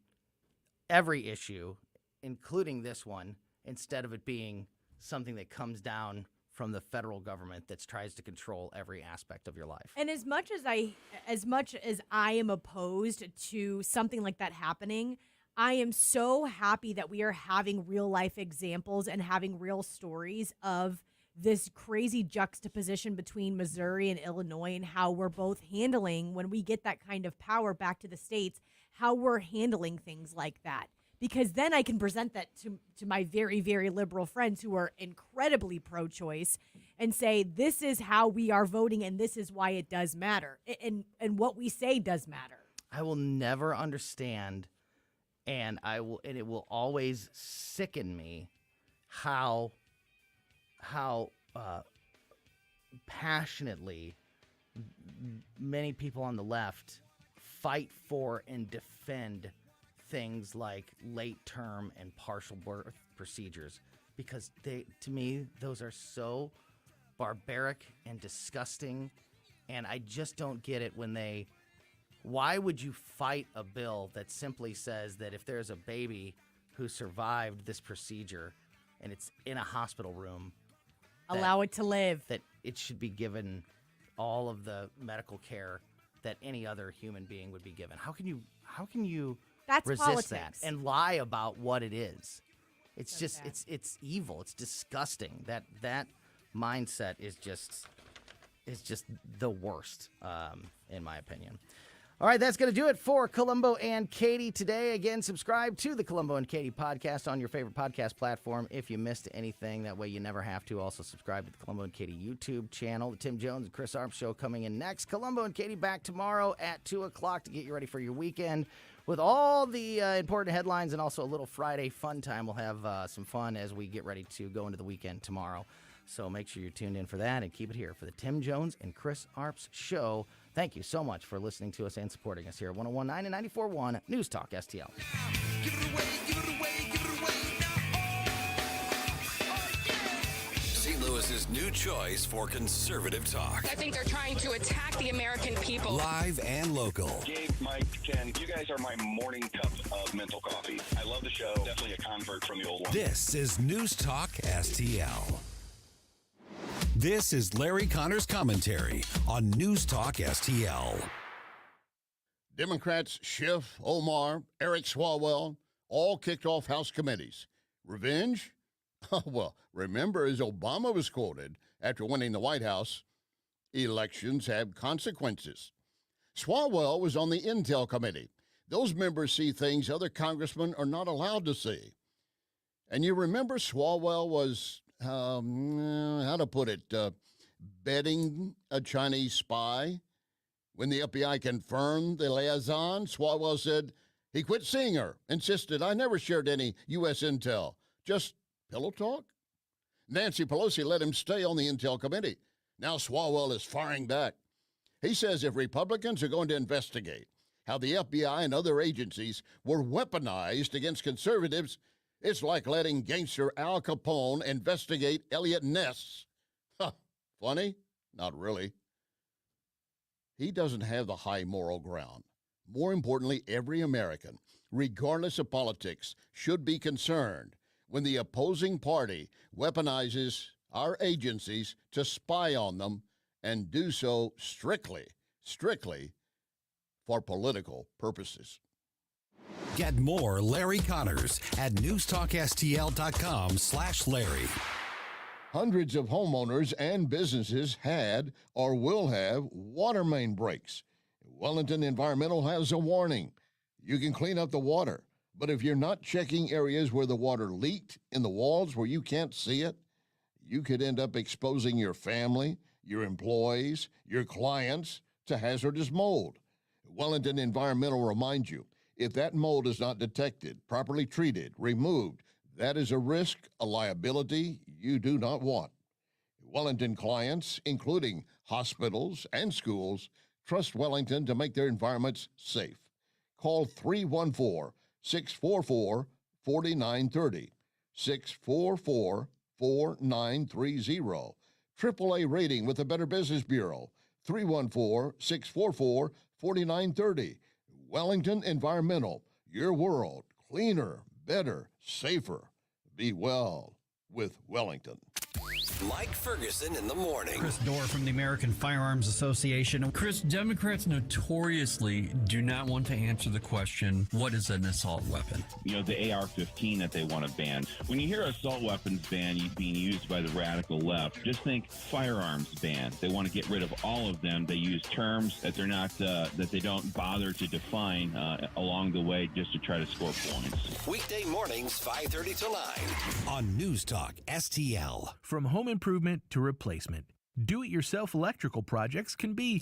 every issue, including this one, instead of it being something that comes down from the federal government that tries to control every aspect of your life. And as much as I am opposed to something like that happening, I am so happy that we are having real life examples and having real stories of this crazy juxtaposition between Missouri and Illinois and how we're both handling, when we get that kind of power back to the states, how we're handling things like that. Because then I can present that to my very, very liberal friends who are incredibly pro-choice and say, this is how we are voting and this is why it does matter. And what we say does matter. I will never understand, and it will always sicken me how passionately many people on the left fight for and defend things like late term and partial birth procedures, because to me those are so barbaric and disgusting, and I just don't get it why would you fight a bill that simply says that if there's a baby who survived this procedure and it's in a hospital room, allow it to live, that it should be given all of the medical care that any other human being would be given? How can you That's resist politics. that and lie about what it is? It's just it's evil. It's disgusting. That mindset is just the worst, in my opinion. All right, that's going to do it for Colombo and Katie today. Again, subscribe to the Colombo and Katie podcast on your favorite podcast platform if you missed anything. That way you never have to. Also, subscribe to the Colombo and Katie YouTube channel. The Tim Jones and Chris Arp Show coming in next. Colombo and Katie back tomorrow at 2 o'clock to get you ready for your weekend with all the important headlines and also a little Friday fun time. We'll have some fun as we get ready to go into the weekend tomorrow. So make sure you're tuned in for that and keep it here for the Tim Jones and Chris Arps Show. Thank you so much for listening to us and supporting us here at 101.9 and 94.1 News Talk STL. St. Louis's new choice for conservative talk. I think they're trying to attack the American people. Live and local. Gabe, Mike, Ken, you guys are my morning cup of mental coffee. I love the show. Definitely a convert from the old one. This is News Talk STL. This is Larry Connor's commentary on News Talk STL. Democrats Schiff, Omar, Eric Swalwell all kicked off House committees. Revenge? Well, remember, as Obama was quoted after winning the White House, elections have consequences. Swalwell was on the Intel Committee. Those members see things other congressmen are not allowed to see. And you remember Swalwell was, how to put it, betting a Chinese spy? When the FBI confirmed the liaison, Swalwell said he quit seeing her, insisted, I never shared any U.S. intel, just pillow talk. Nancy Pelosi let him stay on the Intel Committee. Now Swalwell is firing back. He says if Republicans are going to investigate how the FBI and other agencies were weaponized against conservatives, it's like letting gangster Al Capone investigate Elliot Ness. Huh, funny? Not really. He doesn't have the high moral ground. More importantly, every American, regardless of politics, should be concerned when the opposing party weaponizes our agencies to spy on them and do so strictly for political purposes. Get more Larry Connors at newstalkstl.com/Larry. Hundreds of homeowners and businesses had or will have water main breaks. Wellington Environmental has a warning. You can clean up the water, but if you're not checking areas where the water leaked in the walls where you can't see it, you could end up exposing your family, your employees, your clients to hazardous mold. Wellington Environmental reminds you, if that mold is not detected, properly treated, removed, that is a risk, a liability you do not want. Wellington clients, including hospitals and schools, trust Wellington to make their environments safe. Call 314-644-4930, 644-4930. AAA rating with the Better Business Bureau, 314-644-4930. Wellington Environmental, your world, cleaner, better, safer. Be well with Wellington. Mike Ferguson in the morning. Chris Dorr from the American Firearms Association. Chris, Democrats notoriously do not want to answer the question, what is an assault weapon? You know, the AR-15 that they want to ban. When you hear assault weapons ban being used by the radical left, just think firearms ban. They want to get rid of all of them. They use terms that they're not, that they don't bother to define along the way just to try to score points. Weekday mornings, 5:30 to 9 on News Talk STL. From home improvement to replacement, do-it-yourself electrical projects can be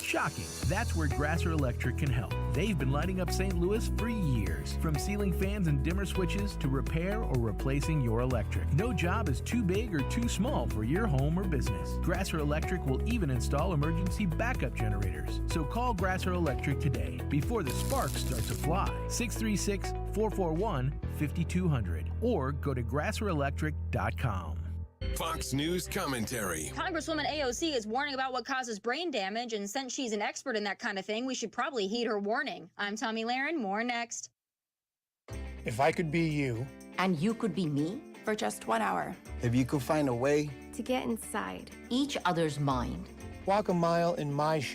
shocking. That's where Grasser Electric can help. They've been lighting up St. Louis for years. From ceiling fans and dimmer switches to repair or replacing your electric. No job is too big or too small for your home or business. Grasser Electric will even install emergency backup generators. So call Grasser Electric today before the sparks start to fly. 636-441-5200 or go to grasserelectric.com. Fox News commentary. Congresswoman AOC is warning about what causes brain damage, and since she's an expert in that kind of thing, we should probably heed her warning. I'm Tommy Lahren. More next. If I could be you. And you could be me? For just 1 hour. If you could find a way. To get inside each other's mind. Walk a mile in my shoes.